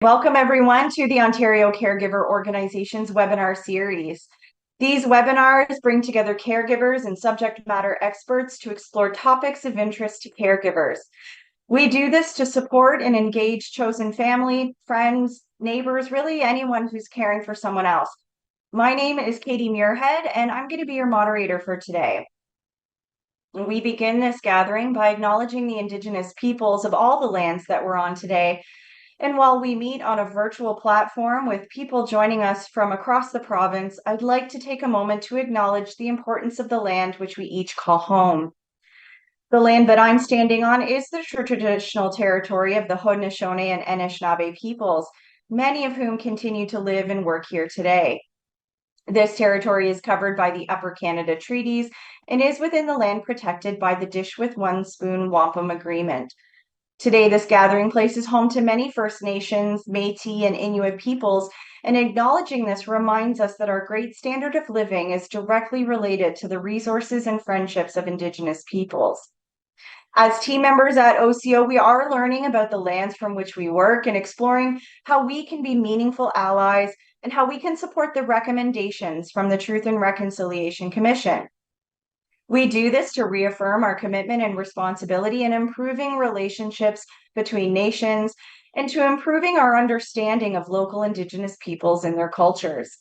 Welcome everyone to the Ontario Caregiver Organization's webinar series. These webinars bring together caregivers and subject matter experts to explore topics of interest to caregivers. We do this to support and engage chosen family, friends, neighbors, really anyone who's caring for someone else. My name is Katie Muirhead, and I'm going to be your moderator for today. We begin this gathering by acknowledging the Indigenous peoples of all the lands that we're on today. And while we meet on a virtual platform with people joining us from across the province, I'd like to take a moment to acknowledge the importance of the land which we each call home. The land that I'm standing on is the traditional territory of the Haudenosaunee and Anishinaabe peoples, many of whom continue to live and work here today. This territory is covered by the Upper Canada Treaties and is within the land protected by the Dish with One Spoon Wampum Agreement. Today, this gathering place is home to many First Nations, Métis, and Inuit peoples, and acknowledging this reminds us that our great standard of living is directly related to the resources and friendships of Indigenous peoples. As team members at OCO, we are learning about the lands from which we work and exploring how we can be meaningful allies and how we can support the recommendations from the Truth and Reconciliation Commission. We do this to reaffirm our commitment and responsibility in improving relationships between nations and to improving our understanding of local Indigenous peoples and their cultures.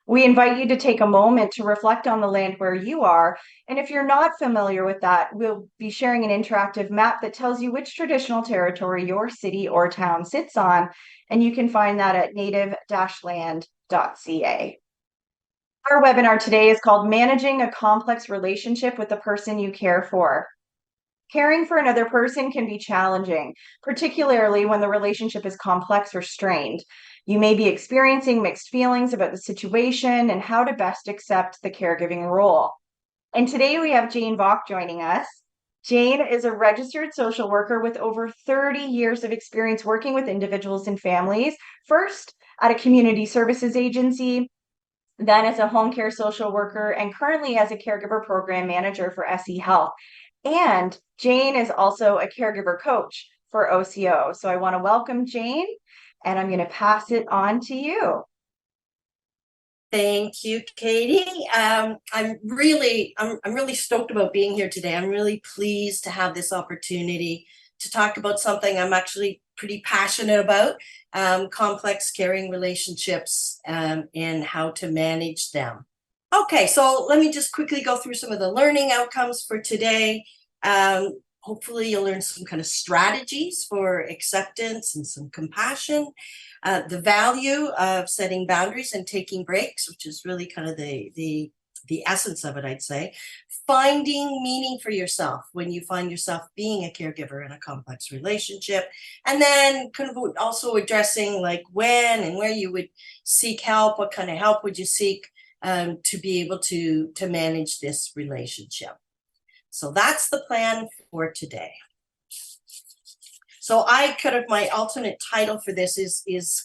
We invite you to take a moment to reflect on the land where you are. And if you're not familiar with that, we'll be sharing an interactive map that tells you which traditional territory your city or town sits on. And you can find that at native-land.ca. Our webinar today is called Managing a Complex Relationship with the Person You Care For. Caring for another person can be challenging, particularly when the relationship is complex or strained. You may be experiencing mixed feelings about the situation and how to best accept the caregiving role. And today we have Jane Vaught joining us. Jane is a registered social worker with over 30 years of experience working with individuals and families, first at a community services agency, then as a home care social worker, and currently as a caregiver program manager for SE Health. And Jane is also a caregiver coach for OCO. So I want to welcome Jane, and I'm going to pass it on to you. Thank you, Katie. I'm really stoked about being here today. I'm really pleased to have this opportunity to talk about something I'm actually pretty passionate about, complex caring relationships and how to manage them. Okay, so let me just quickly go through some of the learning outcomes for today. Hopefully you'll learn some kind of strategies for acceptance and some compassion, the value of setting boundaries and taking breaks, which is really kind of the essence of it, I'd say. Finding meaning for yourself when you find yourself being a caregiver in a complex relationship, and then kind of also addressing like when and where you would seek help, what kind of help would you seek to be able to manage this relationship. So that's the plan for today. So my alternate title for this is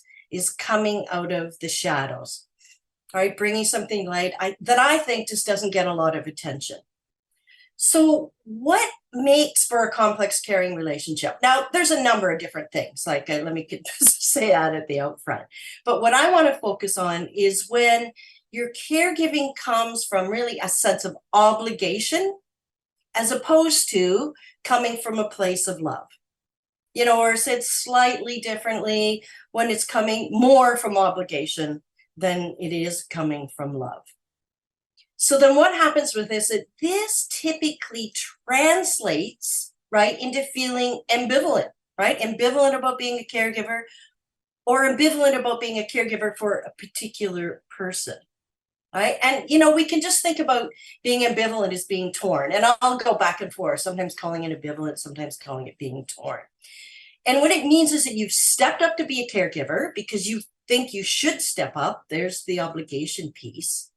Coming Out of the Shadows. All right, bringing something light that I think just doesn't get a lot of attention. So what makes for a complex caring relationship? Now, there's a number of different things, like let me say that at the outfront. But what I want to focus on is when your caregiving comes from really a sense of obligation as opposed to coming from a place of love. You know, or said slightly differently, when it's coming more from obligation than it is coming from love. So then what happens with this? This typically translates, right, into feeling ambivalent, right? Ambivalent about being a caregiver or ambivalent about being a caregiver for a particular person, right? And, you know, we can just think about being ambivalent as being torn. And I'll go back and forth, sometimes calling it ambivalent, sometimes calling it being torn. And what it means is that you've stepped up to be a caregiver because you think you should step up. There's the obligation piece.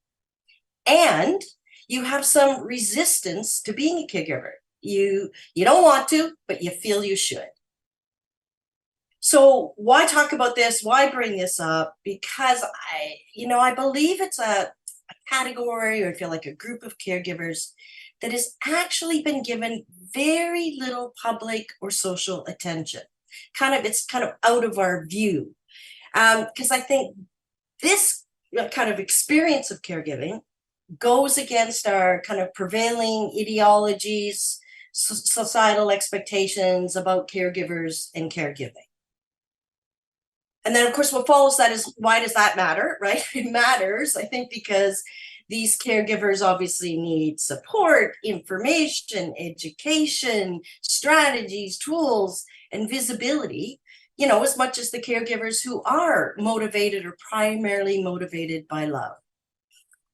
And you have some resistance to being a caregiver. You don't want to, but you feel you should. So why talk about this? Why bring this up? Because I believe it's a category, or I feel like a group of caregivers that has actually been given very little public or social attention. It's kind of out of our view. Because I think this kind of experience of caregiving goes against our kind of prevailing ideologies, societal expectations about caregivers and caregiving. And then, of course, what follows that is, why does that matter, right? It matters, I think, because these caregivers obviously need support, information, education, strategies, tools, and visibility, you know, as much as the caregivers who are motivated or primarily motivated by love.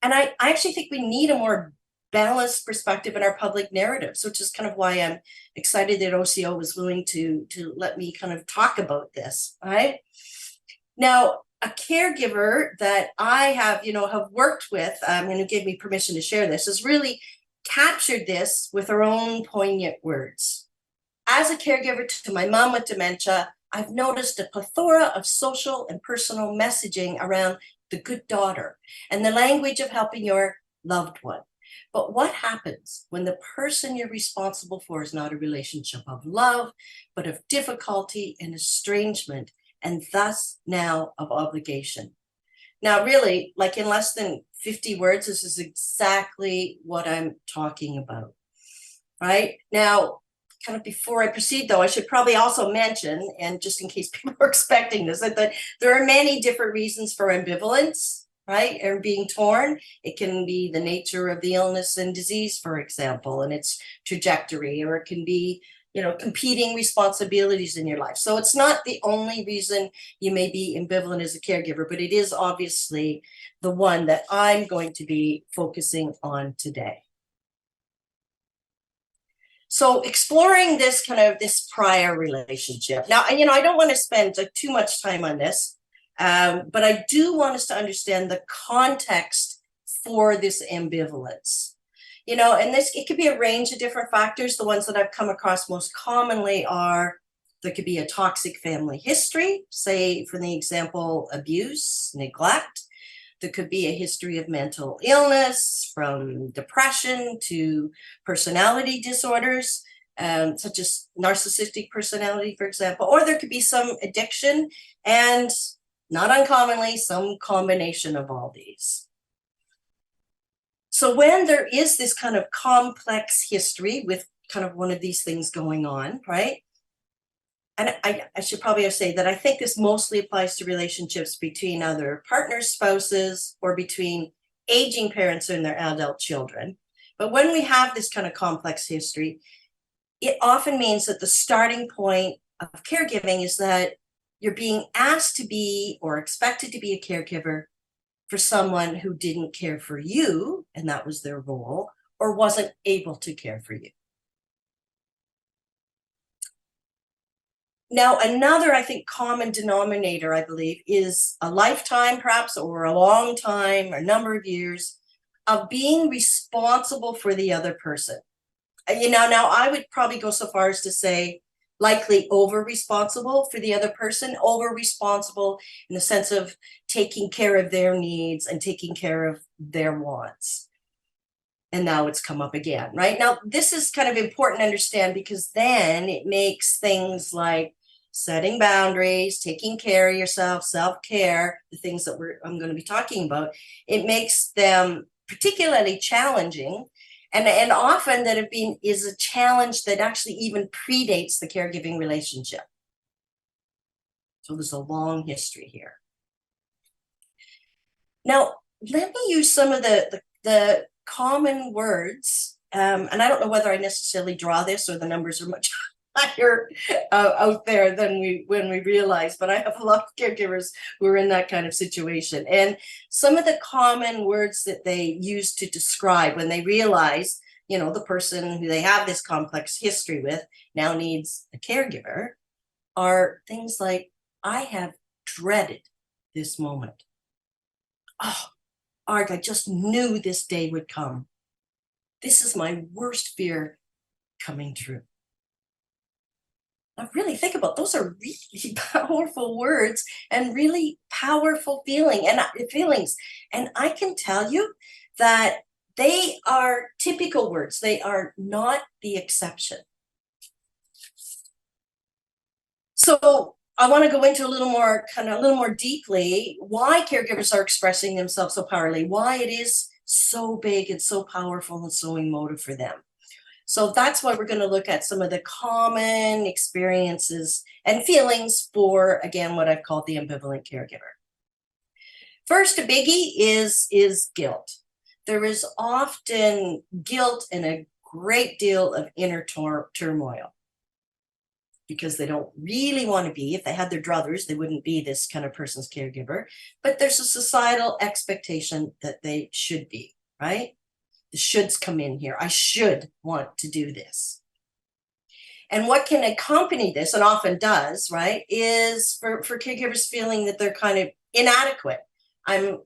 And I actually think we need a more balanced perspective in our public narratives, which is kind of why I'm excited that OCO was willing to let me kind of talk about this, right? Now, a caregiver that I have, you know, have worked with, and who gave me permission to share this, has really captured this with her own poignant words. As a caregiver to my mom with dementia, I've noticed a plethora of social and personal messaging around the good daughter and the language of helping your loved one. But what happens when the person you're responsible for is not a relationship of love, but of difficulty and estrangement, and thus now of obligation? Now, really, like in less than 50 words, this is exactly what I'm talking about, right? Now, kind of before I proceed, though, I should probably also mention, and just in case people are expecting this, that there are many different reasons for ambivalence, right, or being torn. It can be the nature of the illness and disease, for example, and its trajectory, or it can be, you know, competing responsibilities in your life. So it's not the only reason you may be ambivalent as a caregiver, but it is obviously the one that I'm going to be focusing on today. So exploring this kind of this prior relationship. Now, you know, I don't want to spend too much time on this, but I do want us to understand the context for this ambivalence. You know, and this, it could be a range of different factors. The ones that I've come across most commonly are, there could be a toxic family history, say, for the example, abuse, neglect. There could be a history of mental illness, from depression to personality disorders, such as narcissistic personality, for example. Or there could be some addiction, and not uncommonly, some combination of all these. So when there is this kind of complex history with kind of one of these things going on, right? And I should probably say that I think this mostly applies to relationships between other partners, spouses, or between aging parents and their adult children. But when we have this kind of complex history, it often means that the starting point of caregiving is that you're being asked to be or expected to be a caregiver for someone who didn't care for you, and that was their role, or wasn't able to care for you. Now, another, I think, common denominator, I believe, is a lifetime, perhaps, or a long time, or a number of years of being responsible for the other person. You know, now I would probably go so far as to say likely over responsible for the other person, over responsible in the sense of taking care of their needs and taking care of their wants. And now it's come up again, right? Now, this is kind of important to understand, because then it makes things like setting boundaries, taking care of yourself, self-care, the things that I'm going to be talking about, it makes them particularly challenging. And often that is a challenge that actually even predates the caregiving relationship. So there's a long history here. Now, let me use some of the common words, and I don't know whether I necessarily draw this or the numbers are much higher out there than when we realize, but I have a lot of caregivers who are in that kind of situation. And some of the common words that they use to describe when they realize, you know, the person who they have this complex history with now needs a caregiver are things like, I have dreaded this moment. Oh, Art, I just knew this day would come. This is my worst fear coming true. Now, really think about, those are really powerful words and really powerful feelings. And I can tell you that they are typical words. They are not the exception. So I want to go into a little more deeply why caregivers are expressing themselves so powerfully, why it is so big and so powerful and so emotive for them. So that's why we're going to look at some of the common experiences and feelings for, again, what I've called the ambivalent caregiver. First, a biggie is guilt. There is often guilt and a great deal of inner turmoil because they don't really want to be. If they had their druthers, they wouldn't be this kind of person's caregiver. But there's a societal expectation that they should be, right? The shoulds come in here. I should want to do this. And what can accompany this, and often does, right, is for caregivers feeling that they're kind of inadequate. I'm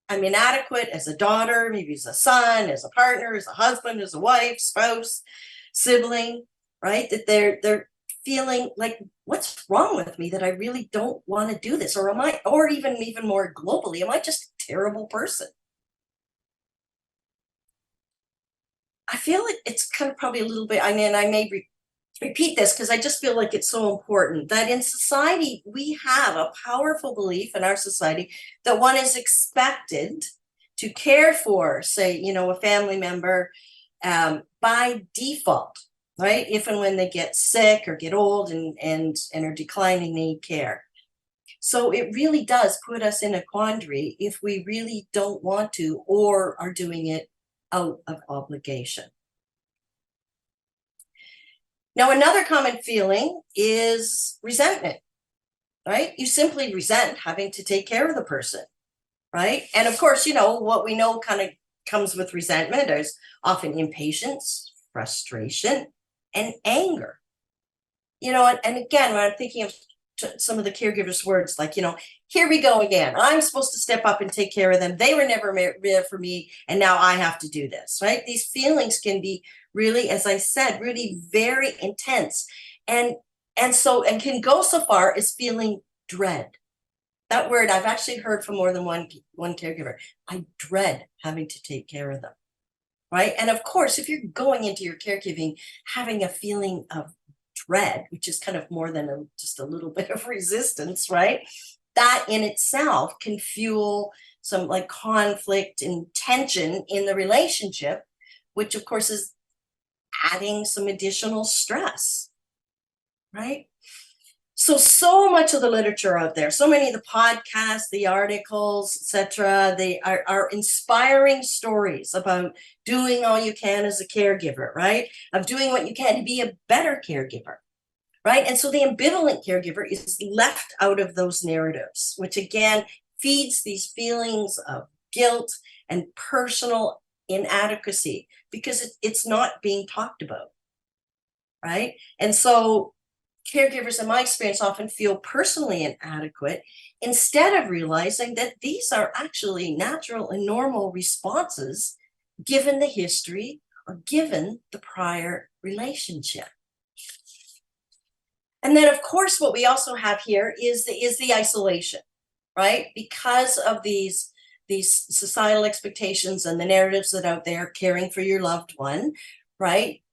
inadequate as a daughter, maybe as a son, as a partner, as a husband, as a wife, spouse, sibling, right? That they're feeling like, what's wrong with me that I really don't want to do this? Or am I, or even more globally, am I just a terrible person? I feel like it's kind of probably a little bit, I mean, I may repeat this because I just feel like it's so important that in society, we have a powerful belief in our society that one is expected to care for, say, a family member by default, right? If and when they get sick or get old and are declining, need care. So it really does put us in a quandary if we really don't want to or are doing it out of obligation. Now, another common feeling is resentment, right? You simply resent having to take care of the person, right? And of course, what we know kind of comes with resentment is often impatience, frustration, and anger. And again, when I'm thinking of some of the caregivers' words, like, here we go again. I'm supposed to step up and take care of them. They were never there for me, and now I have to do this, right? These feelings can be really, as I said, really very intense, and can go so far as feeling dread. That word I've actually heard from more than one caregiver. I dread having to take care of them, right? And of course, if you're going into your caregiving having a feeling of dread, which is kind of more than just a little bit of resistance, right? That in itself can fuel some like conflict and tension in the relationship, which of course is adding some additional stress, right? So much of the literature out there, so many of the podcasts, the articles, etc., they are inspiring stories about doing all you can as a caregiver, right? Of doing what you can to be a better caregiver, right? And so the ambivalent caregiver is left out of those narratives, which again feeds these feelings of guilt and personal inadequacy because it's not being talked about, right? And so caregivers, in my experience, often feel personally inadequate instead of realizing that these are actually natural and normal responses given the history or given the prior relationship. And then, of course, what we also have here is the isolation, right? Because of these societal expectations and the narratives that are out there, caring for your loved one, right?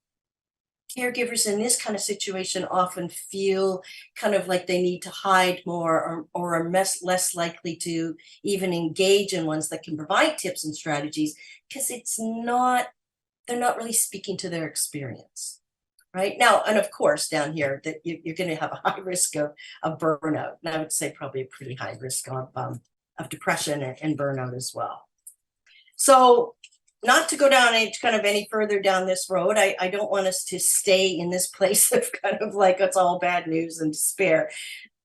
Caregivers in this kind of situation often feel kind of like they need to hide more or are less likely to even engage in ones that can provide tips and strategies because they're not really speaking to their experience, right? Now, and of course, down here, that you're going to have a high risk of burnout. And I would say probably a pretty high risk of depression and burnout as well. So not to go down any further down this road, I don't want us to stay in this place of kind of like it's all bad news and despair.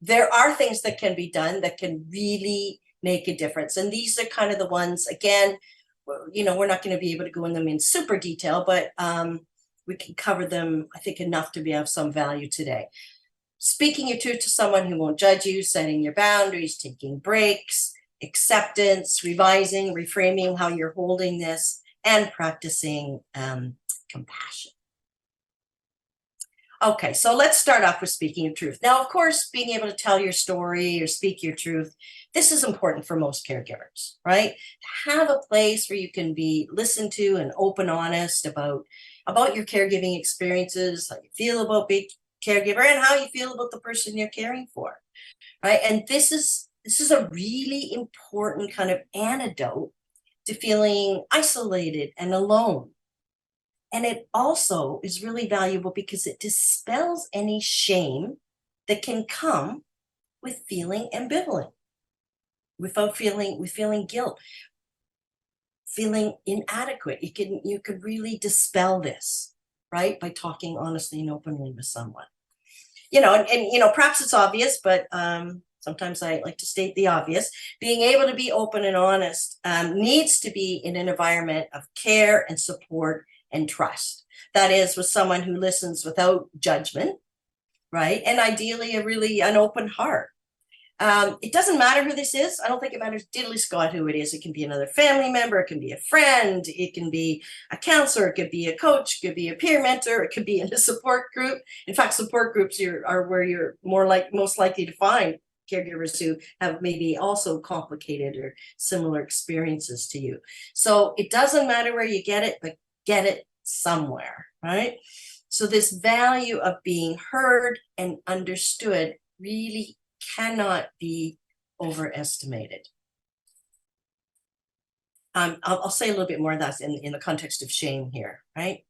There are things that can be done that can really make a difference. And these are kind of the ones, again, we're not going to be able to go in them in super detail, but we can cover them, I think, enough to be of some value today. Speaking your truth to someone who won't judge you, setting your boundaries, taking breaks, acceptance, revising, reframing how you're holding this, and practicing compassion. Okay, so let's start off with speaking your truth. Now, of course, being able to tell your story or speak your truth, this is important for most caregivers, right? Have a place where you can be listened to and open, honest about your caregiving experiences, how you feel about caregiver and how you feel about the person you're caring for, right? And this is a really important kind of antidote to feeling isolated and alone. And it also is really valuable because it dispels any shame that can come with feeling ambivalent, with feeling guilt, feeling inadequate. You could really dispel this, right? By talking honestly and openly with someone. And perhaps it's obvious, but sometimes I like to state the obvious. Being able to be open and honest needs to be in an environment of care and support and trust. That is, with someone who listens without judgment, right? And ideally, an open heart. It doesn't matter who this is. I don't think it matters diddly squat who it is. It can be another family member. It can be a friend. It can be a counselor. It could be a coach. It could be a peer mentor. It could be in a support group. In fact, support groups are where you're most likely to find caregivers who have maybe also complicated or similar experiences to you. So it doesn't matter where you get it, but get it somewhere, right? So this value of being heard and understood really cannot be overestimated. I'll say a little bit more of that in the context of shame here, right?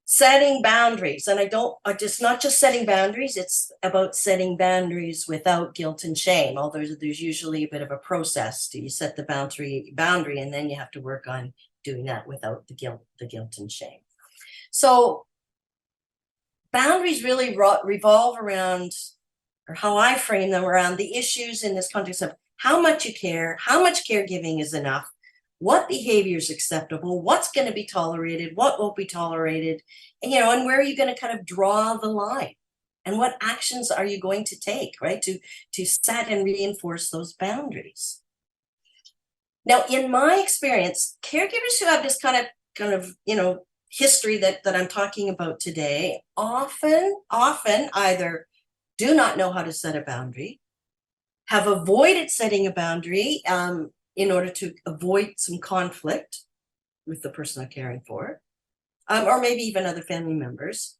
Setting boundaries, and it's not just setting boundaries, it's about setting boundaries without guilt and shame. Although there's usually a bit of a process. You set the boundary, and then you have to work on doing that without the guilt and shame. So boundaries really revolve around, or how I frame them, around the issues in this context of how much you care, how much caregiving is enough, what behavior is acceptable, what's going to be tolerated, what won't be tolerated, and where are you going to kind of draw the line, and what actions are you going to take, right, to set and reinforce those boundaries. Now, in my experience, caregivers who have this kind of history that I'm talking about today often either do not know how to set a boundary, have avoided setting a boundary in order to avoid some conflict with the person they're caring for, or maybe even other family members,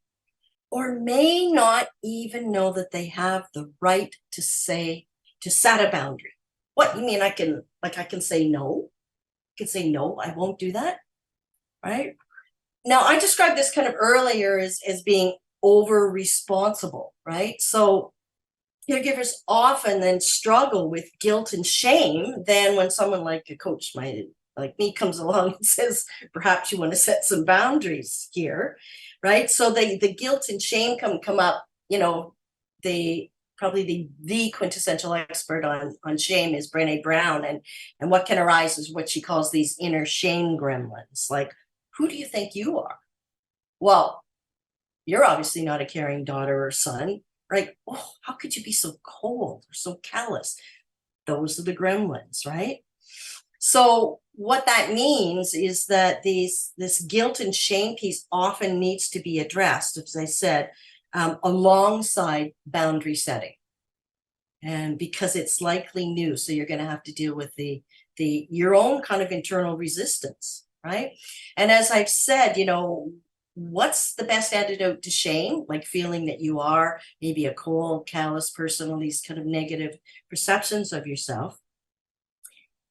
or may not even know that they have the right to set a boundary. What, you mean I can say no? I can say, no, I won't do that, right? Now, I described this kind of earlier as being over responsible, right? So caregivers often then struggle with guilt and shame. Then when someone like a coach like me comes along and says, perhaps you want to set some boundaries here, right? So the guilt and shame come up. Probably the quintessential expert on shame is Brené Brown, and what can arise is what she calls these inner shame gremlins. Like, who do you think you are? Well, you're obviously not a caring daughter or son, right? Oh, how could you be so cold or so callous? Those are the gremlins, right? So what that means is that this guilt and shame piece often needs to be addressed, as I said, alongside boundary setting. And because it's likely new, so you're going to have to deal with your own kind of internal resistance, right? And as I've said, what's the best antidote to shame? Like feeling that you are maybe a cold, callous person, all these kind of negative perceptions of yourself.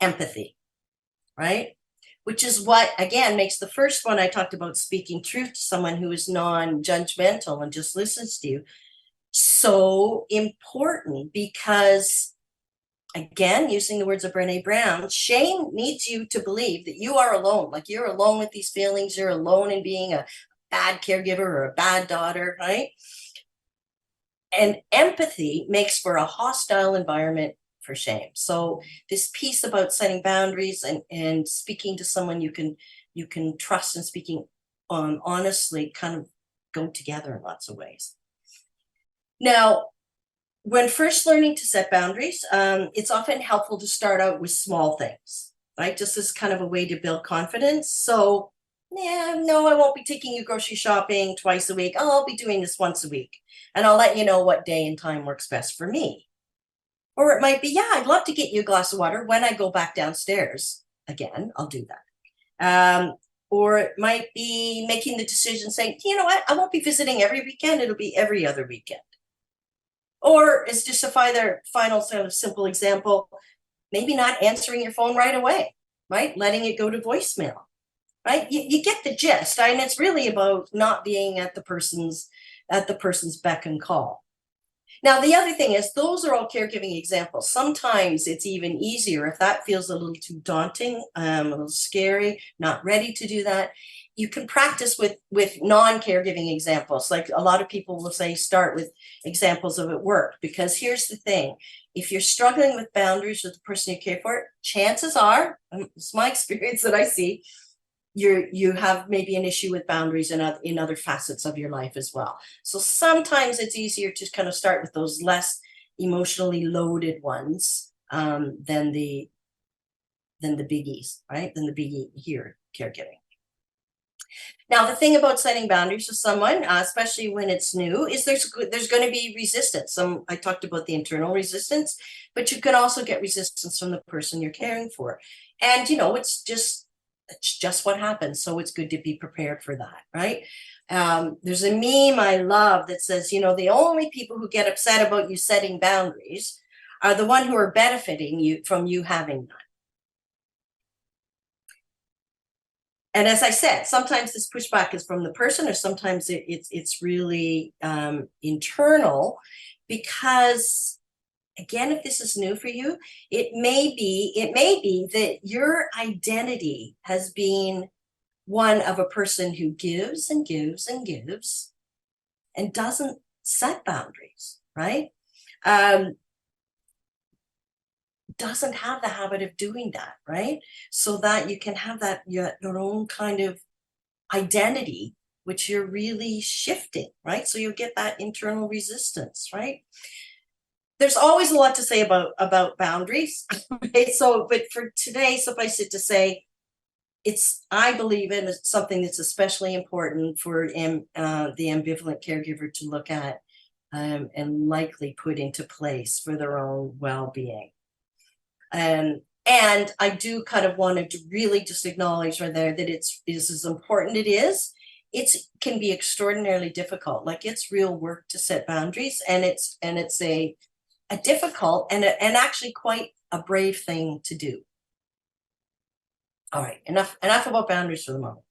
Empathy, right? Which is what, again, makes the first one I talked about, speaking truth to someone who is non-judgmental and just listens to you, so important. Because, again, using the words of Brené Brown, shame needs you to believe that you are alone. Like, you're alone with these feelings. You're alone in being a bad caregiver or a bad daughter, right? And empathy makes for a hostile environment for shame. So this piece about setting boundaries and speaking to someone you can trust and speaking honestly kind of go together in lots of ways. Now, when first learning to set boundaries, it's often helpful to start out with small things, right? Just as kind of a way to build confidence. So, no, I won't be taking you grocery shopping twice a week. I'll be doing this once a week. And I'll let you know what day and time works best for me. Or it might be, I'd love to get you a glass of water when I go back downstairs. Again, I'll do that. Or it might be making the decision saying, you know what, I won't be visiting every weekend, it'll be every other weekend. Or it's just a final sort of simple example, maybe not answering your phone right away, right? Letting it go to voicemail, right? You get the gist. And it's really about not being at the person's beck and call. Now, the other thing is, those are all caregiving examples. Sometimes it's even easier if that feels a little too daunting, a little scary, not ready to do that. You can practice with non-caregiving examples. Like a lot of people will say, start with examples of at work, because here's the thing. If you're struggling with boundaries with the person you care for, chances are, it's my experience that I see, you have maybe an issue with boundaries in other facets of your life as well. So sometimes it's easier to kind of start with those less emotionally loaded ones than the biggies, right? Than the biggie here, caregiving. Now, the thing about setting boundaries with someone, especially when it's new, is there's going to be resistance. I talked about the internal resistance, but you can also get resistance from the person you're caring for. And, it's just what happens. So it's good to be prepared for that, right? There's a meme I love that says, the only people who get upset about you setting boundaries are the one who are benefiting from you having none. And as I said, sometimes this pushback is from the person, or sometimes it's really internal, because again, if this is new for you, it may be that your identity has been one of a person who gives and gives and gives and doesn't set boundaries, right? Doesn't have the habit of doing that, right? So that you can have that your own kind of identity, which you're really shifting, right? So you'll get that internal resistance, right? There's always a lot to say about boundaries. Okay? But for today, suffice it to say, I believe it's something that's especially important for the ambivalent caregiver to look at and likely put into place for their own well-being. And I do kind of wanted to really just acknowledge right there that it's as important it can be extraordinarily difficult. Like, it's real work to set boundaries, and it's a difficult and actually quite a brave thing to do. All right, enough about boundaries for the moment.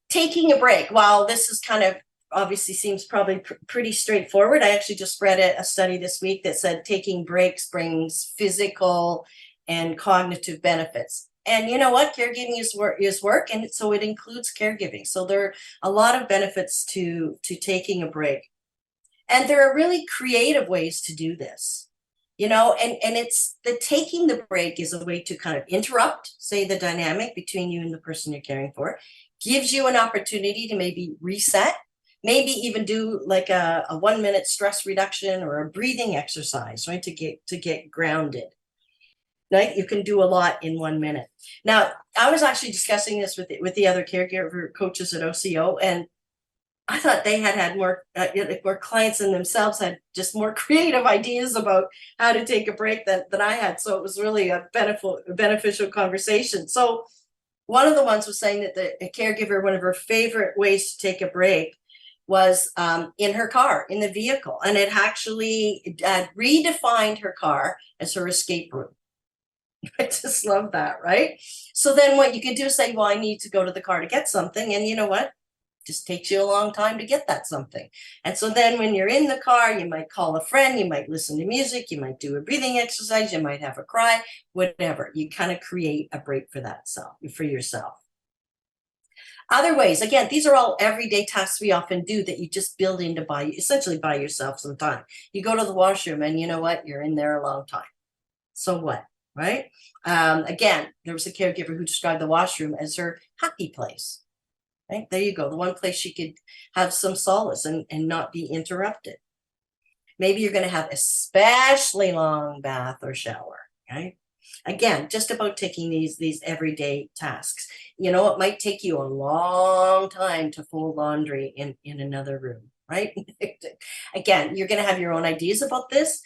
Taking a break. While this is kind of obviously seems probably pretty straightforward, I actually just read a study this week that said taking breaks brings physical and cognitive benefits. And you know what? Caregiving is work, and so it includes caregiving. So there are a lot of benefits to taking a break. And there are really creative ways to do this, and it's the taking the break is a way to kind of interrupt, say, the dynamic between you and the person you're caring for, gives you an opportunity to maybe reset, maybe even do like a 1 minute stress reduction or a breathing exercise, right? To get grounded. Right? You can do a lot in 1 minute. Now, I was actually discussing this with the other caregiver coaches at OCO, and I thought they had more clients than themselves had just more creative ideas about how to take a break than I had. So it was really a beneficial conversation. So one of the ones was saying that a caregiver, one of her favorite ways to take a break was in her car, in the vehicle. And it actually redefined her car as her escape room. I just love that, right? So then what you could do is say, well, I need to go to the car to get something. And you know what? Just takes you a long time to get that something. And so then when you're in the car, you might call a friend, you might listen to music, you might do a breathing exercise, you might have a cry, whatever. You kind of create a break for yourself. Other ways, again, these are all everyday tasks we often do that you just build in to essentially buy yourself some time. You go to the washroom and you know what? You're in there a long time. So what, right? Again, there was a caregiver who described the washroom as her happy place. Right? There you go. The one place she could have some solace and not be interrupted. Maybe you're going to have especially long bath or shower, right? Again, just about taking these everyday tasks. It might take you a long time to fold laundry in another room, right? Again, you're going to have your own ideas about this.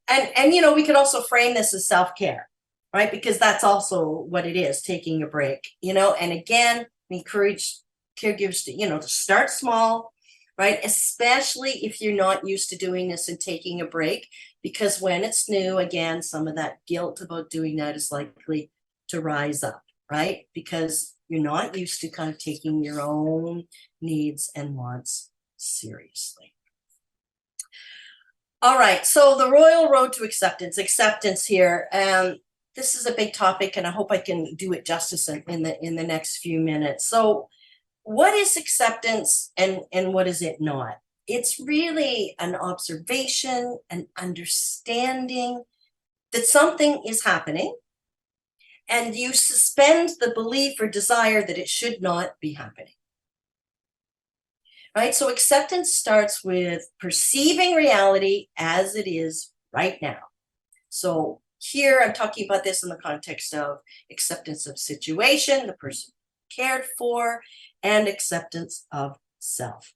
And we could also frame this as self-care, right? Because that's also what it is, taking a break, and again, We encourage caregivers to, to start small, right? Especially if you're not used to doing this and taking a break, because when it's new, again, some of that guilt about doing that is likely to rise up, right? Because you're not used to kind of taking your own needs and wants seriously. All right, so the royal road to acceptance here. This is a big topic, and I hope I can do it justice in the next few minutes. So what is acceptance and what is it not? It's really an observation, an understanding that something is happening, and you suspend the belief or desire that it should not be happening. Right? So acceptance starts with perceiving reality as it is right now. So here I'm talking about this in the context of acceptance of situation, the person cared for, and acceptance of self.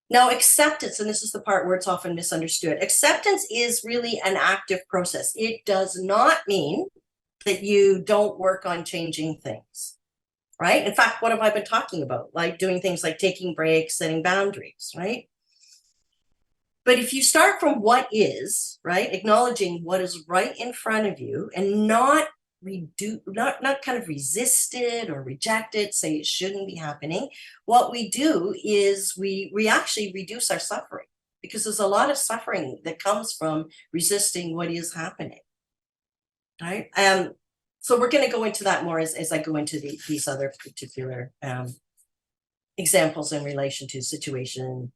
Now, acceptance, and this is the part where it's often misunderstood, acceptance is really an active process. It does not mean that you don't work on changing things. Right? In fact, what have I been talking about? Like doing things like taking breaks, setting boundaries, right? But if you start from what is, right, acknowledging what is right in front of you and not kind of resist it or reject it, say it shouldn't be happening, what we do is we actually reduce our suffering, because there's a lot of suffering that comes from resisting what is happening, right? So we're going to go into that more as I go into these other particular examples in relation to situation,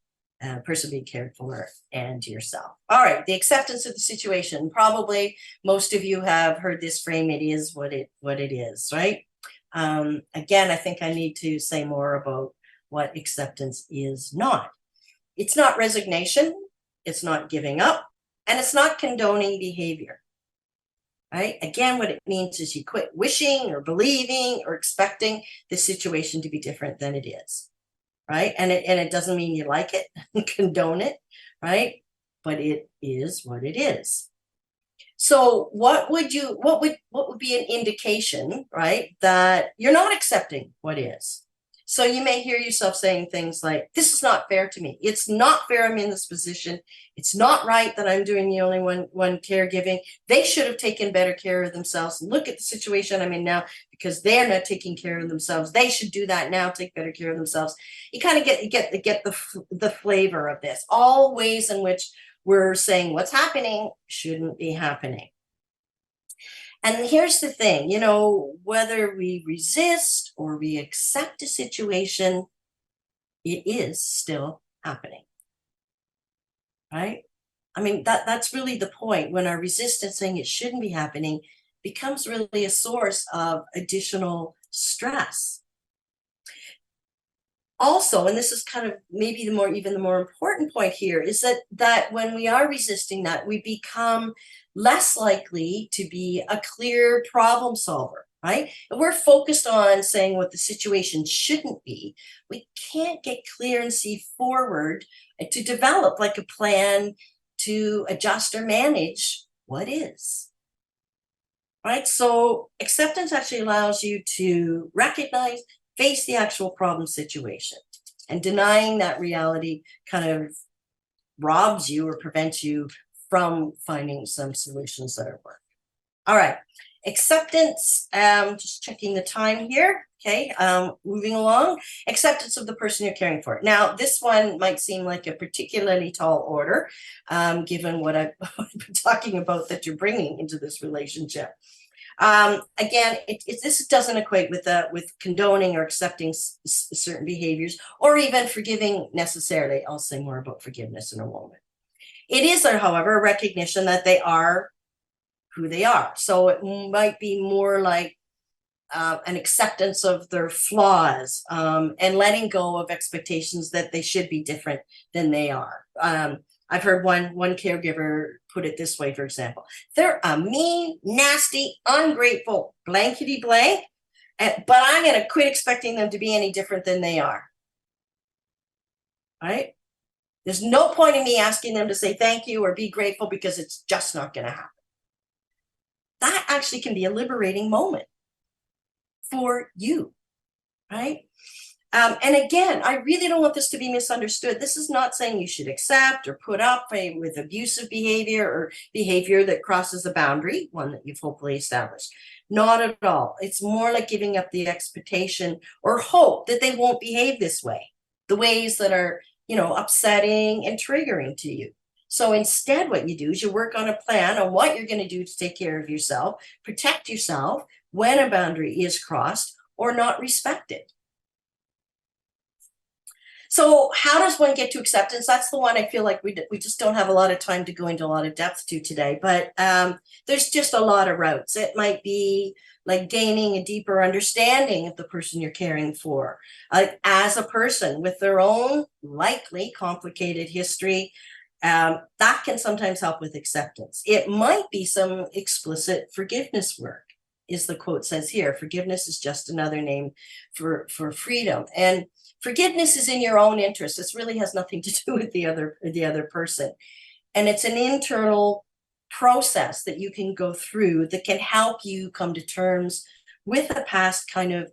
person being cared for, and yourself. All right, the acceptance of the situation. Probably most of you have heard this frame, it is what it is, right? Again, I think I need to say more about what acceptance is not. It's not resignation, it's not giving up, and it's not condoning behavior. Right? Again, what it means is you quit wishing or believing or expecting the situation to be different than it is, right? And it doesn't mean you like it, condone it, right? But it is what it is. So what would be an indication, right, that you're not accepting what is? So you may hear yourself saying things like, this is not fair to me. It's not fair I'm in this position. It's not right that I'm doing the only one caregiving. They should have taken better care of themselves. Look at the situation I'm in now because they're not taking care of themselves. They should do that now, take better care of themselves. You kind of get the flavor of this. All ways in which we're saying what's happening shouldn't be happening. And here's the thing, whether we resist or we accept a situation, it is still happening, right? I mean, that's really the point. When our resistance saying it shouldn't be happening becomes really a source of additional stress. Also, and this is kind of maybe even the more important point here, is that when we are resisting that, we become less likely to be a clear problem solver, right? If we're focused on saying what the situation shouldn't be, we can't get clear and see forward to develop like a plan to adjust or manage what is. Right? So acceptance actually allows you to recognize, face the actual problem situation, and denying that reality kind of robs you or prevents you from finding some solutions that work. All right, acceptance, just checking the time here. Okay, moving along. Acceptance of the person you're caring for. Now, this one might seem like a particularly tall order, given what I've been talking about that you're bringing into this relationship. Again, this doesn't equate with condoning or accepting certain behaviors or even forgiving necessarily. I'll say more about forgiveness in a moment. It is, however, a recognition that they are who they are. So it might be more like an acceptance of their flaws and letting go of expectations that they should be different than they are. I've heard one caregiver put it this way, for example: they're a mean, nasty, ungrateful, blankety blank, but I'm going to quit expecting them to be any different than they are. Right? There's no point in me asking them to say thank you or be grateful because it's just not going to happen. That actually can be a liberating moment for you, right? And again, I really don't want this to be misunderstood. This is not saying you should accept or put up with abusive behavior or behavior that crosses a boundary, one that you've hopefully established. Not at all. It's more like giving up the expectation or hope that they won't behave this way, the ways that are, upsetting and triggering to you. So instead, what you do is you work on a plan on what you're going to do to take care of yourself, protect yourself when a boundary is crossed or not respected. So how does one get to acceptance? That's the one I feel like we just don't have a lot of time to go into a lot of depth to today, but there's just a lot of routes. It might be like gaining a deeper understanding of the person you're caring for, as a person with their own likely complicated history. That can sometimes help with acceptance. It might be some explicit forgiveness work, is the quote says here. Forgiveness is just another name for freedom. And forgiveness is in your own interest. This really has nothing to do with the other person. And it's an internal process that you can go through that can help you come to terms with a past kind of,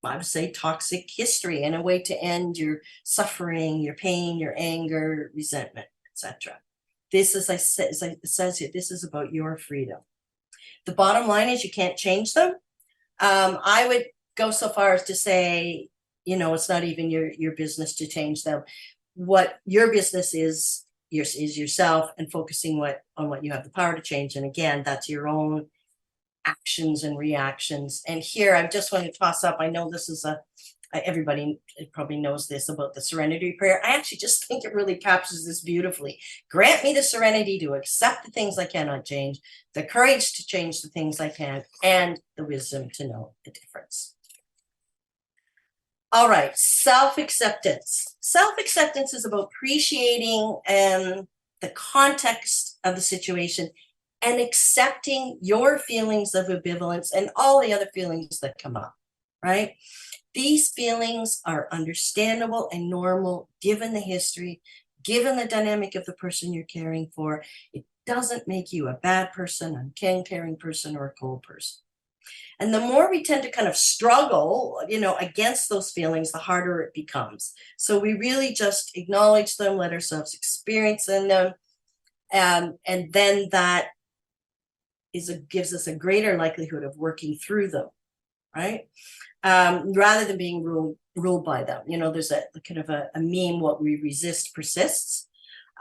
I would say, toxic history, and a way to end your suffering, your pain, your anger, resentment, etc. This, as it says here, this is about your freedom. The bottom line is you can't change them. I would go so far as to say, it's not even your business to change them. What your business is yourself, and focusing on what you have the power to change. And again, that's your own actions and reactions. And here I just want to toss up, I know this is everybody probably knows this about the serenity prayer. I actually just think it really captures this beautifully. Grant me the serenity to accept the things I cannot change, the courage to change the things I can, and the wisdom to know the difference. All right, self-acceptance. Self-acceptance is about appreciating the context of the situation and accepting your feelings of ambivalence and all the other feelings that come up, right? These feelings are understandable and normal given the history, given the dynamic of the person you're caring for. It doesn't make you a bad person, an uncaring person, or a cold person. And the more we tend to kind of struggle, against those feelings, the harder it becomes. So we really just acknowledge them, let ourselves experience them, and then that gives us a greater likelihood of working through them, right? Rather than being ruled by them. There's a kind of a meme, what we resist persists.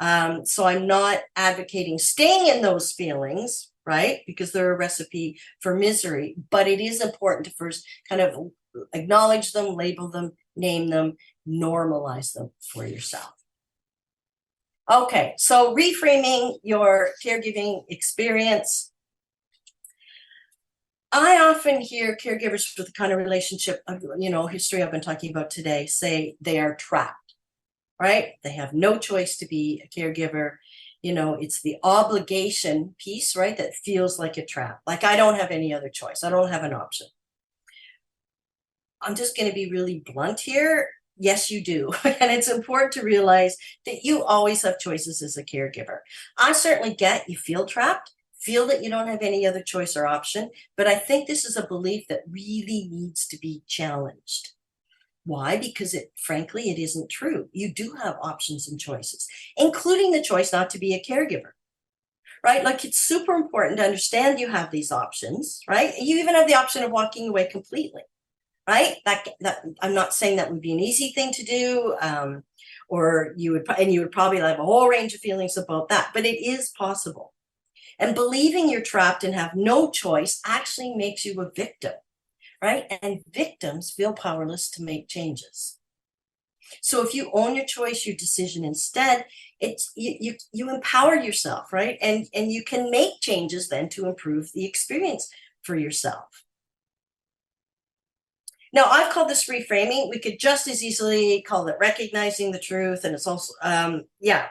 So I'm not advocating staying in those feelings, right? Because they're a recipe for misery, but it is important to first kind of acknowledge them, label them, name them, normalize them for yourself. Okay, so reframing your caregiving experience. I often hear caregivers with the kind of relationship, history I've been talking about today, say they are trapped, right? They have no choice to be a caregiver. It's the obligation piece, right? That feels like a trap. Like, I don't have any other choice. I don't have an option. I'm just going to be really blunt here. Yes, you do. And it's important to realize that you always have choices as a caregiver. I certainly get you feel trapped, feel that you don't have any other choice or option, but I think this is a belief that really needs to be challenged. Why? Because frankly, it isn't true. You do have options and choices, including the choice not to be a caregiver, right? Like, it's super important to understand you have these options, right? You even have the option of walking away completely, right? That I'm not saying that would be an easy thing to do, or you would probably have a whole range of feelings about that, but it is possible. And believing you're trapped and have no choice actually makes you a victim, right? And victims feel powerless to make changes. So if you own your choice, your decision instead, it's you empower yourself, right? And you can make changes then to improve the experience for yourself. Now, I've called this reframing. We could just as easily call it recognizing the truth. And it's also,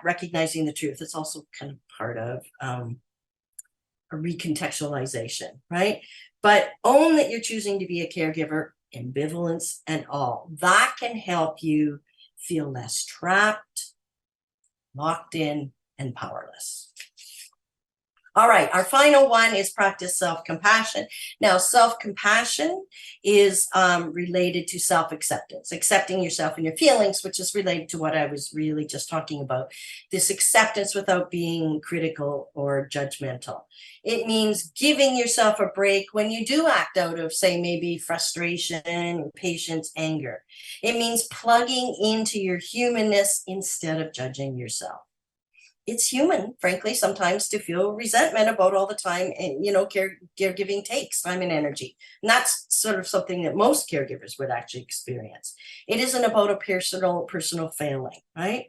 recognizing the truth. It's also kind of part of a recontextualization, right? But own that you're choosing to be a caregiver, ambivalence and all. That can help you feel less trapped, locked in, and powerless. All right, our final one is practice self-compassion. Now, self-compassion is related to self-acceptance, accepting yourself and your feelings, which is related to what I was really just talking about. This acceptance without being critical or judgmental. It means giving yourself a break when you do act out of, say, maybe frustration, impatience, anger. It means plugging into your humanness instead of judging yourself. It's human, frankly, sometimes to feel resentment about all the time. And, caregiving takes time and energy. And that's sort of something that most caregivers would actually experience. It isn't about a personal failing, right?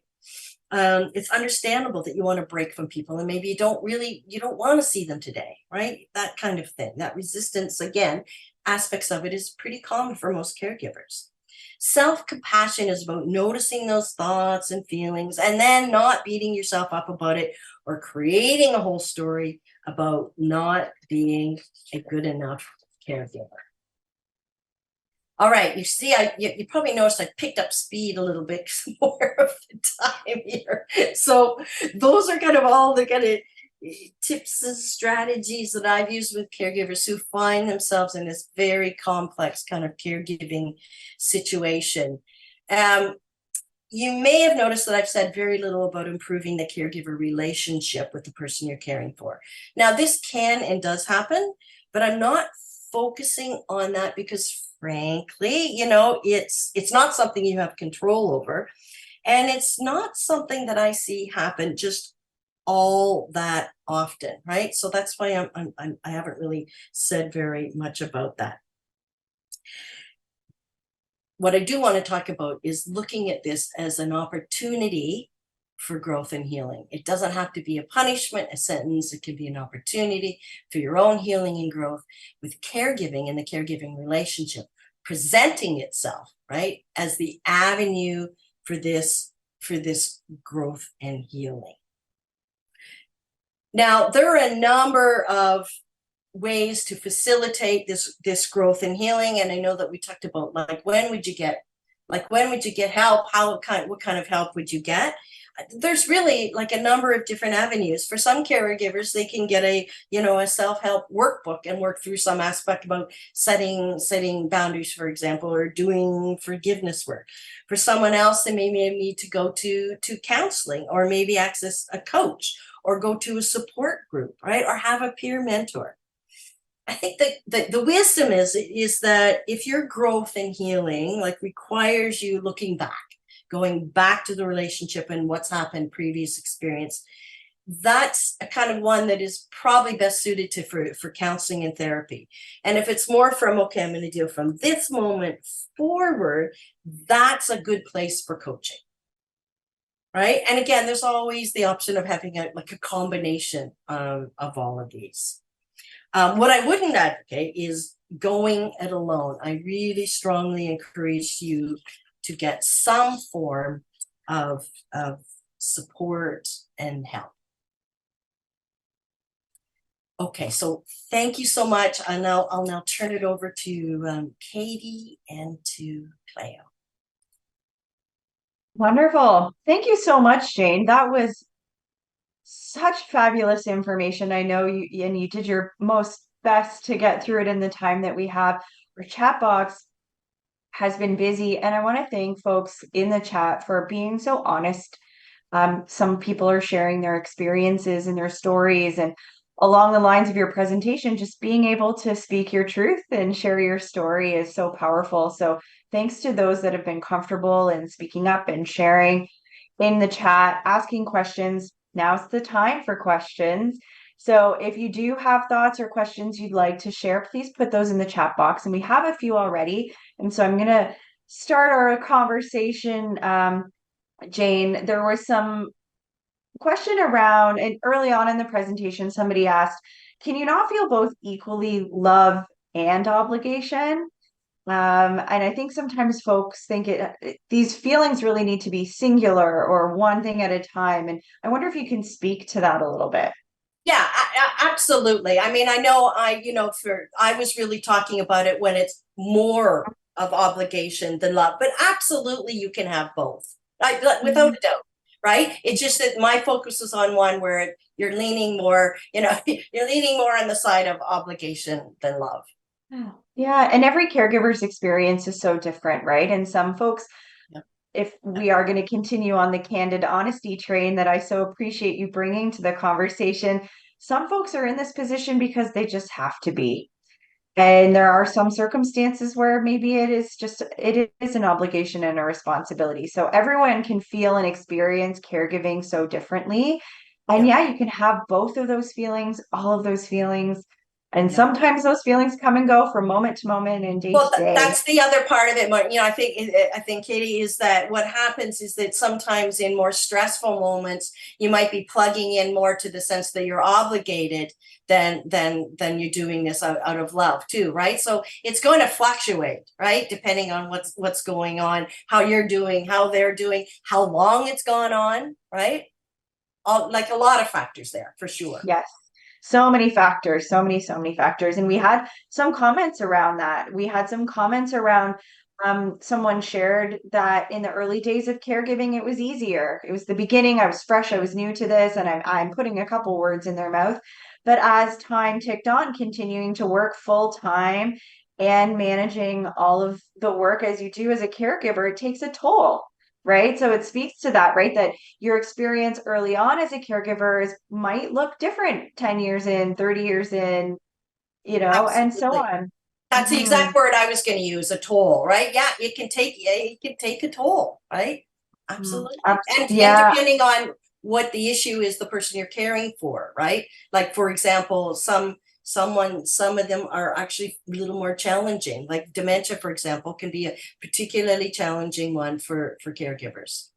It's understandable that you want to break from people and maybe you don't want to see them today, right? That kind of thing, that resistance, again, aspects of it is pretty common for most caregivers. Self-compassion is about noticing those thoughts and feelings and then not beating yourself up about it or creating a whole story about not being a good enough caregiver. All right, you see, you probably noticed I picked up speed a little bit more of the time here. So those are kind of all the kind of tips and strategies that I've used with caregivers who find themselves in this very complex kind of caregiving situation. You may have noticed that I've said very little about improving the caregiver relationship with the person you're caring for. Now, this can and does happen, but I'm not focusing on that because, frankly, it's not something you have control over, and it's not something that I see happen just all that often, right? So that's why I haven't really said very much about that. What I do want to talk about is looking at this as an opportunity for growth and healing. It doesn't have to be a punishment, a sentence. It can be an opportunity for your own healing and growth with caregiving and the caregiving relationship presenting itself, right, as the avenue for this growth and healing. Now, there are a number of ways to facilitate this growth and healing, and I know that we talked about when would you get help, what kind of help would you get. There's really a number of different avenues. For some caregivers, they can get a self-help workbook and work through some aspect about setting boundaries, for example, or doing forgiveness work. For someone else, they may need to go to counseling, or maybe access a coach, or go to a support group, right? Or have a peer mentor. I think that the wisdom is that if your growth and healing requires you looking back, going back to the relationship and what's happened, previous experience, that's a kind of one that is probably best suited for counseling and therapy. And if it's more from, okay, I'm going to deal from this moment forward, that's a good place for coaching. Right. And again, there's always the option of having a combination of all of these. What I wouldn't advocate is going it alone. I really strongly encourage you to get some form of support and help. Okay, so thank you so much. I'll now turn it over to Katie and to Cleo. Wonderful. Thank you so much, Jane. That was such fabulous information. I know you did your most best to get through it in the time that we have. Our chat box has been busy, and I want to thank folks in the chat for being so honest. Some people are sharing their experiences and their stories, and along the lines of your presentation, just being able to speak your truth and share your story is so powerful. So thanks to those that have been comfortable in speaking up and sharing in the chat, asking questions. Now's the time for questions. So if you do have thoughts or questions you'd like to share, please put those in the chat box. And we have a few already. And so I'm going to start our conversation. Jane, there was some question around, and early on in the presentation, somebody asked, can you not feel both equally love and obligation? And I think sometimes folks think these feelings really need to be singular or one thing at a time. And I wonder if you can speak to that a little bit. Yeah, absolutely. I mean, I know I was really talking about it when it's more of obligation than love, but absolutely you can have both, without a doubt. right? It's just that my focus is on one where you're leaning more, you're leaning more on the side of obligation than love. Yeah, and every caregiver's experience is so different, right? And some folks, Yeah. if we are going to continue on the candid honesty train that I so appreciate you bringing to the conversation, some folks are in this position because they just have to be. And there are some circumstances where maybe it is an obligation and a responsibility. So everyone can feel and experience caregiving so differently. And Yeah. yeah, you can have both of those feelings, all of those feelings. And Yeah. sometimes those feelings come and go from moment to moment and day Well, to day. that's the other part of it. I think, Katie, is that what happens is that sometimes in more stressful moments, you might be plugging in more to the sense that you're obligated than you're doing this out of love too, right? So it's going to fluctuate, right? Depending on what's going on, how you're doing, how they're doing, how long it's gone on, right? Like a lot of factors there for sure. Yes. So many factors, so many factors. And we had some comments around that. We had some comments around someone shared that in the early days of caregiving, it was easier. It was the beginning. I was fresh, I was new to this, and I'm putting a couple words in their mouth. But as time ticked on, continuing to work full time and managing all of the work as you do as a caregiver, it takes a toll. Right. So it speaks to that, right? That your experience early on as a caregiver might look different 10 years in, 30 years in, and so Absolutely. on. That's the Mhm. exact word I was going to use, a toll, right? Yeah, it can take a toll, right? Absolutely. And Yeah. depending on what the issue is, the person you're caring for, right? Like for example, some of them are actually a little more challenging. Like dementia, for example, can be a particularly challenging one for caregivers.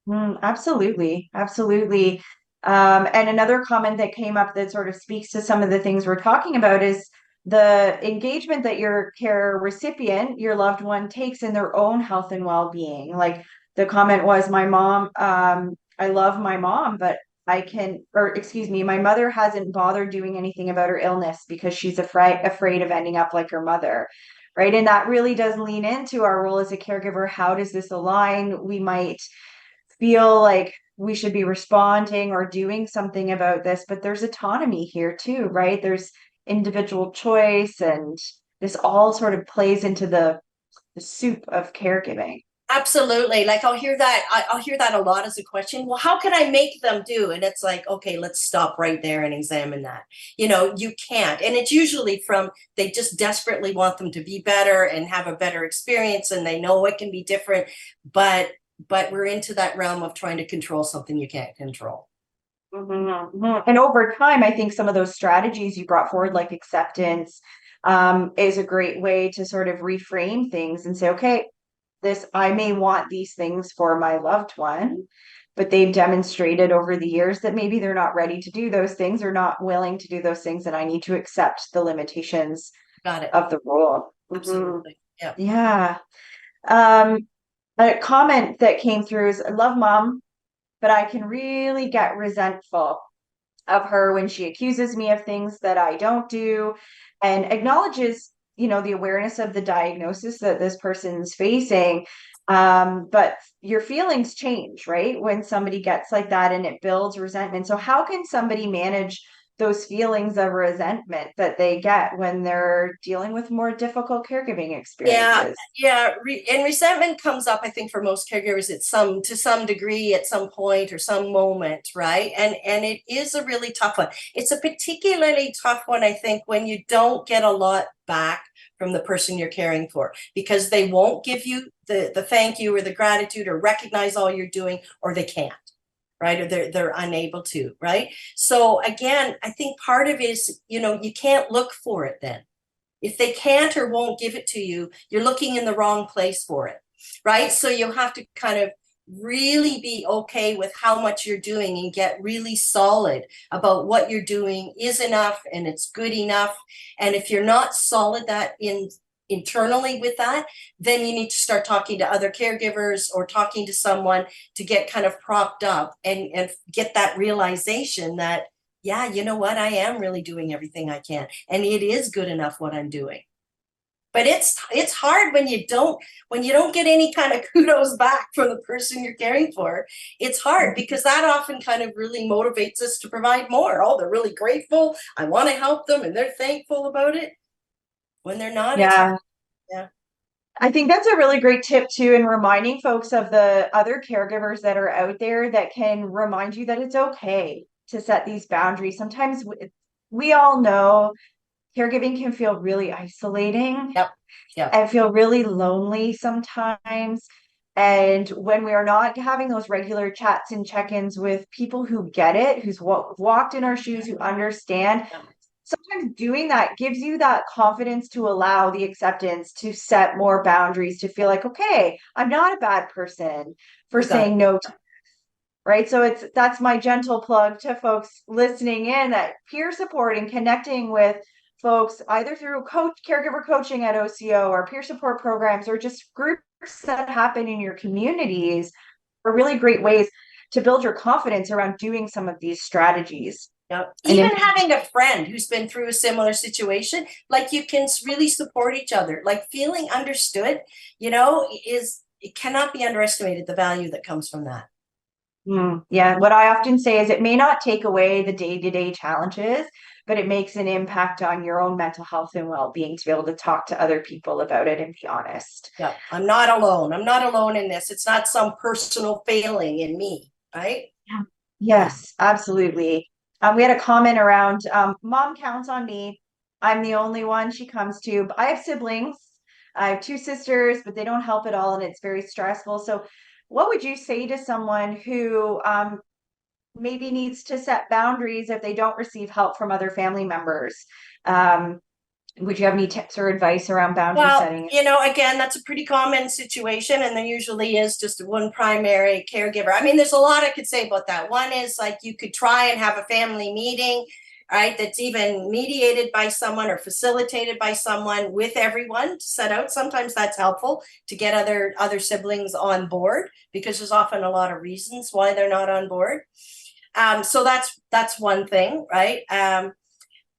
Absolutely. Absolutely. And another comment that came up that sort of speaks to some of the things we're talking about is the engagement that your care recipient, your loved one, takes in their own health and well-being. Like the comment was, my mom, I love my mom, but my mother hasn't bothered doing anything about her illness because she's afraid of ending up like her mother. Right. And that really does lean into our role as a caregiver. How does this align? We might feel like we should be responding or doing something about this, but there's autonomy here too, right? There's individual choice, and this all sort of plays into the soup of caregiving. Absolutely. Like I'll hear that a lot as a question. Well, how can I make them do? And it's like, okay, let's stop right there and examine that. You can't. And it's usually from they just desperately want them to be better and have a better experience, and they know it can be different, but we're into that realm of trying to control something you can't control. And over time, I think some of those strategies you brought forward, like acceptance, is a great way to sort of reframe things and say, okay, I may want these things for my loved one, but they've demonstrated over the years that maybe they're not ready to do those things or not willing to do those things, and I need to accept the limitations Got it. of the role. Absolutely. Yeah. Yeah. Um, a comment that came through is, I love mom, but I can really get resentful of her when she accuses me of things that I don't do, and acknowledges, the awareness of the diagnosis that this person's facing. But your feelings change, right? When somebody gets like that, and it builds resentment. So how can somebody manage those feelings of resentment that they get when they're dealing with more difficult caregiving Yeah, experiences? yeah, and resentment comes up, I think, for most caregivers to some degree at some point or some moment, right? And it is a really tough one. It's a particularly tough one, I think, when you don't get a lot back from the person you're caring for, because they won't give you the thank you or the gratitude or recognize all you're doing, or they can't, right? Or they're unable to, right? So again, I think part of it is, you can't look for it then. If they can't or won't give it to you, you're looking in the wrong place for it, right? So you have to kind of really be okay with how much you're doing and get really solid about what you're doing is enough and it's good enough. And if you're not solid internally with that, then you need to start talking to other caregivers or talking to someone to get kind of propped up and get that realization that, yeah, you know what? I am really doing everything I can. And it is good enough what I'm doing. But it's hard when you don't get any kind of kudos back from the person you're caring for. It's hard because that often kind of really motivates us to provide more. Oh, they're really grateful. I want to help them and they're thankful about it. When they're not, it's Yeah. yeah. I think that's a really great tip too, in reminding folks of the other caregivers that are out there that can remind you that it's okay to set these boundaries. Sometimes we all know caregiving can feel really isolating Yep. Yep. and feel really lonely sometimes. And when we are not having those regular chats and check-ins with people who get it, who's walked in our shoes, who understand, Yep. sometimes doing that gives you that confidence to allow the acceptance to set more boundaries, to feel like, okay, I'm not a bad person for You got it. saying no to, right? So that's my gentle plug to folks listening in, that peer support and connecting with folks either through caregiver coaching at OCO or peer support programs or just groups that happen in your communities are really great ways to build your confidence around doing some of these strategies. Yep. And Even having a friend who's been through a similar situation, like you can really support each other, like feeling understood, it cannot be underestimated, the value that comes from that. Yeah, what I often say is it may not take away the day-to-day challenges, but it makes an impact on your own mental health and well-being to be able to talk to other people about it and be honest. Yeah, I'm not alone. I'm not alone in this. It's not some personal failing in me, right? Yeah. Yes, absolutely. We had a comment around mom counts on me. I'm the only one she comes to. But I have siblings. I have two sisters, but they don't help at all, and it's very stressful. So, what would you say to someone who maybe needs to set boundaries if they don't receive help from other family members? Um, would you have any tips or advice around boundary Well, setting? again, that's a pretty common situation, and there usually is just one primary caregiver. I mean, there's a lot I could say about that. One is like you could try and have a family meeting, right? That's even mediated by someone or facilitated by someone with everyone to set out. Sometimes that's helpful to get other siblings on board because there's often a lot of reasons why they're not on board. So that's one thing, right?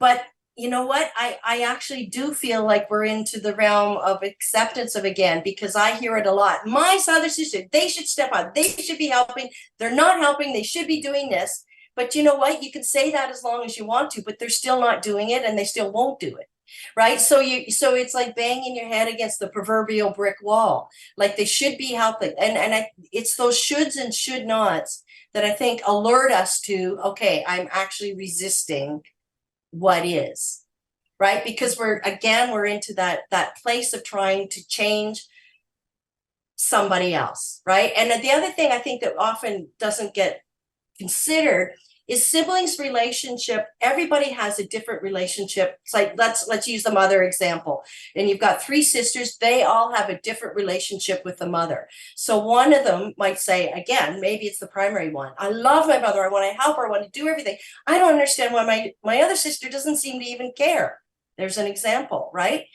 But you know what? I actually do feel like we're into the realm of acceptance of again, because I hear it a lot. My other sister, they should step up. They should be helping. They're not helping. They should be doing this. But you know what? You can say that as long as you want to, but they're still not doing it and they still won't do it. Right. So it's like banging your head against the proverbial brick wall. Like they should be helping. It's those shoulds and should nots that I think alert us to, okay, I'm actually resisting what is, right? Because we're into that place of trying to change somebody else, right? And the other thing I think that often doesn't get considered is siblings relationship. Everybody has a different relationship. It's like let's use the mother example. And you've got three sisters, they all have a different relationship with the mother. So one of them might say, again, maybe it's the primary one, I love my mother, I want to help her, I want to do everything. I don't understand why my other sister doesn't seem to even care. There's an example, right?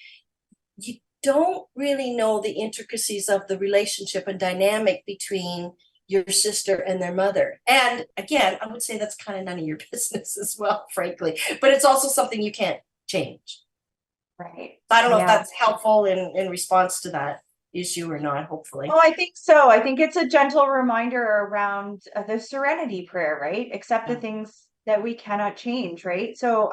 You don't really know the intricacies of the relationship and dynamic between your sister and their mother. And again, I would say that's kind of none of your business as well, frankly, but it's also something you can't change. Right. I don't know if Yeah. that's helpful in response to that issue or not, hopefully. Oh, I think so. I think it's a gentle reminder around the serenity prayer, right? Accept the Yeah. things that we cannot change, right? So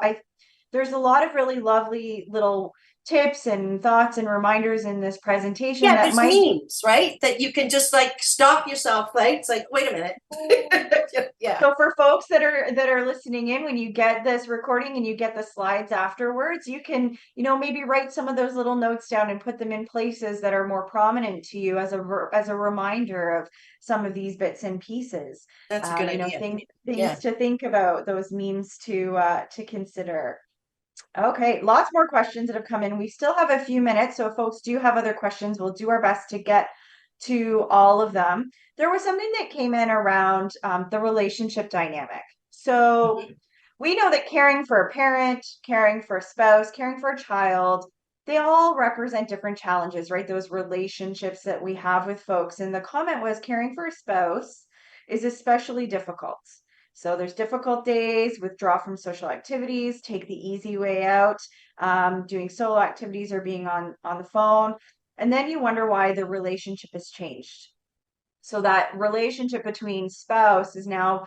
there's a lot of really lovely little tips and thoughts and reminders in this presentation Yeah, that there's might memes, right? That you can just like stop yourself, right? It's like, wait a minute. Yeah. So for folks that are listening in, when you get this recording and you get the slides afterwards, you can, maybe write some of those little notes down and put them in places that are more prominent to you as a reminder of some of these bits and pieces. That's a good idea. Things Yeah. to think about, those means to consider. Okay, lots more questions that have come in. We still have a few minutes, so if folks do have other questions, we'll do our best to get to all of them. There was something that came in around the relationship dynamic. So we know that caring for a parent, caring for a spouse, caring for a child, they all represent different challenges, right? Those relationships that we have with folks. And the comment was caring for a spouse is especially difficult. So there's difficult days, withdraw from social activities, take the easy way out, doing solo activities or being on the phone. And then you wonder why the relationship has changed. So that relationship between spouse is now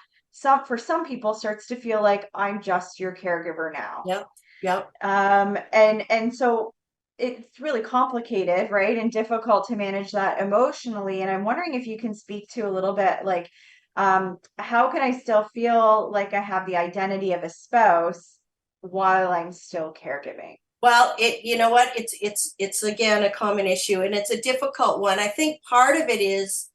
for some people starts to feel like I'm just your caregiver now. Yep. Yep. And so it's really complicated, right? And difficult to manage that emotionally. And I'm wondering if you can speak to a little bit like, how can I still feel like I have the identity of a spouse while I'm still caregiving? Well, you know what, it's again a common issue, and it's a difficult one. I think part of it is,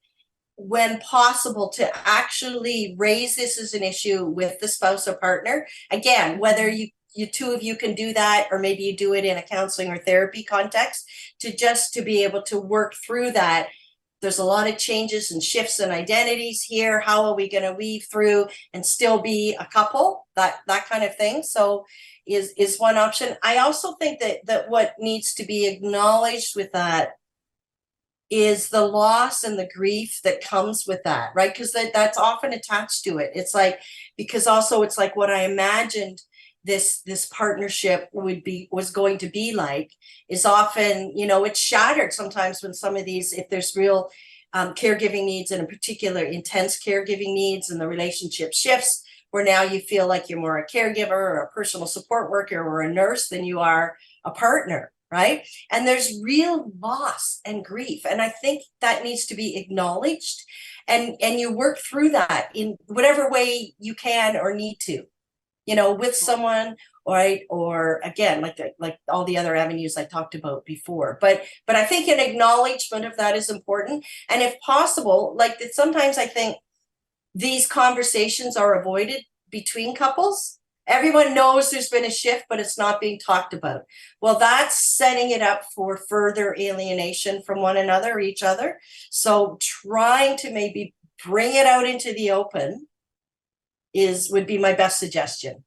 when possible, to actually raise this as an issue with the spouse or partner. Again, whether you two of you can do that, or maybe you do it in a counseling or therapy context, to be able to work through that. There's a lot of changes and shifts in identities here. How are we going to weave through and still be a couple? That kind of thing. So is one option. I also think that what needs to be acknowledged with that is the loss and the grief that comes with that, right? Because that's often attached to it. It's like, because also it's like what I imagined this partnership was going to be like is often, it's shattered sometimes when some of these, if there's real caregiving needs, and in particular intense caregiving needs, and the relationship shifts, where now you feel like you're more a caregiver or a personal support worker or a nurse than you are a partner, right? And there's real loss and grief, and I think that needs to be acknowledged, and you work through that in whatever way you can or need to, with someone, right? Or again, like all the other avenues I talked about before. But I think an acknowledgement of that is important, and if possible, like that, sometimes I think these conversations are avoided between couples. Everyone knows there's been a shift, but it's not being talked about. Well, that's setting it up for further alienation from one another or each other. So trying to maybe bring it out into the open would be my best suggestion.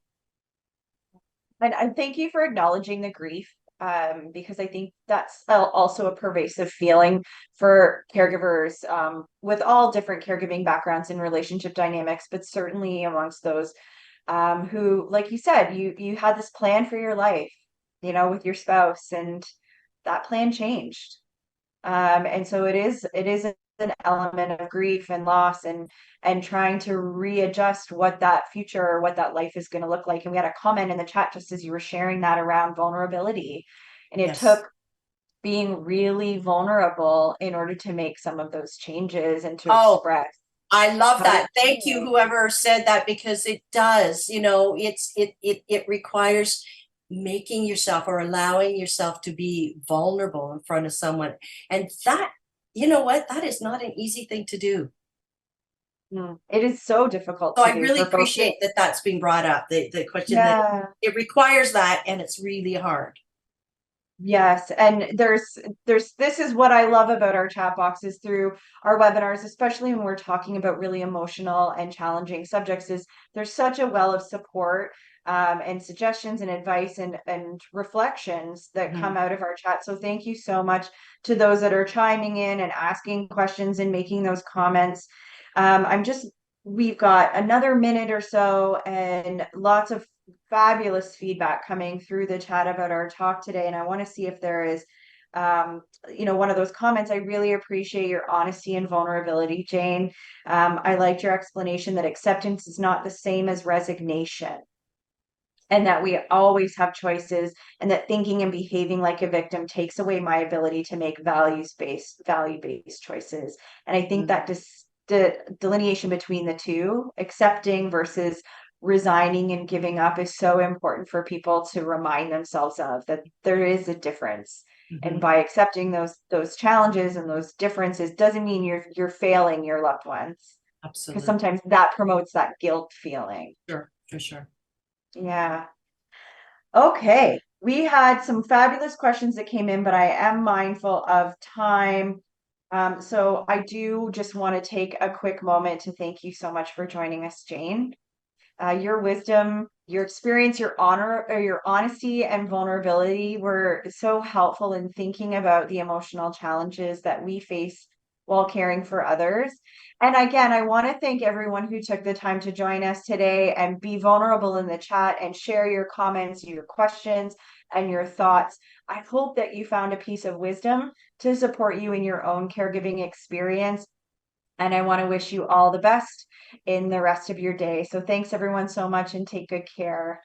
And I thank you for acknowledging the grief, because I think that's also a pervasive feeling for caregivers, with all different caregiving backgrounds and relationship dynamics, but certainly amongst those who, like you said, you had this plan for your life, with your spouse, and that plan changed. And so it is an element of grief and loss, and trying to readjust what that future or what that life is going to look like. And we had a comment in the chat just as you were sharing that around vulnerability. And it Yes. took being really vulnerable in order to make some of those changes and to Oh, express I love how that. you're Thank you, feeling. whoever said that, because it does, it requires making yourself or allowing yourself to be vulnerable in front of someone. And that, you know what, that is not an easy thing to do. It is so difficult So to I do really for both. appreciate that that's being brought up, the question that Yeah. it requires that, and it's really hard. Yes, and this is what I love about our chat boxes through our webinars, especially when we're talking about really emotional and challenging subjects, is there's such a well of support, and suggestions and advice and reflections that come out of our chat. So thank you so much to those that are chiming in and asking questions and making those comments. We've got another minute or so and lots of fabulous feedback coming through the chat about our talk today. And I want to see if there is, one of those comments. I really appreciate your honesty and vulnerability, Jane. I liked your explanation that acceptance is not the same as resignation, and that we always have choices, and that thinking and behaving like a victim takes away my ability to make value-based choices. And I think that the delineation between the two, accepting versus resigning and giving up, is so important for people to remind themselves of, that there is a difference. And by accepting those challenges and those differences doesn't mean you're failing your loved ones, because Absolutely. sometimes that promotes that guilt feeling. Sure, for sure. Yeah. Okay. We had some fabulous questions that came in, but I am mindful of time. So I do just want to take a quick moment to thank you so much for joining us, Jane. Your wisdom, your experience, your honor, or your honesty and vulnerability were so helpful in thinking about the emotional challenges that we face while caring for others. And again, I want to thank everyone who took the time to join us today and be vulnerable in the chat and share your comments, your questions, and your thoughts. I hope that you found a piece of wisdom to support you in your own caregiving experience. And I want to wish you all the best in the rest of your day. So thanks everyone so much and take good care.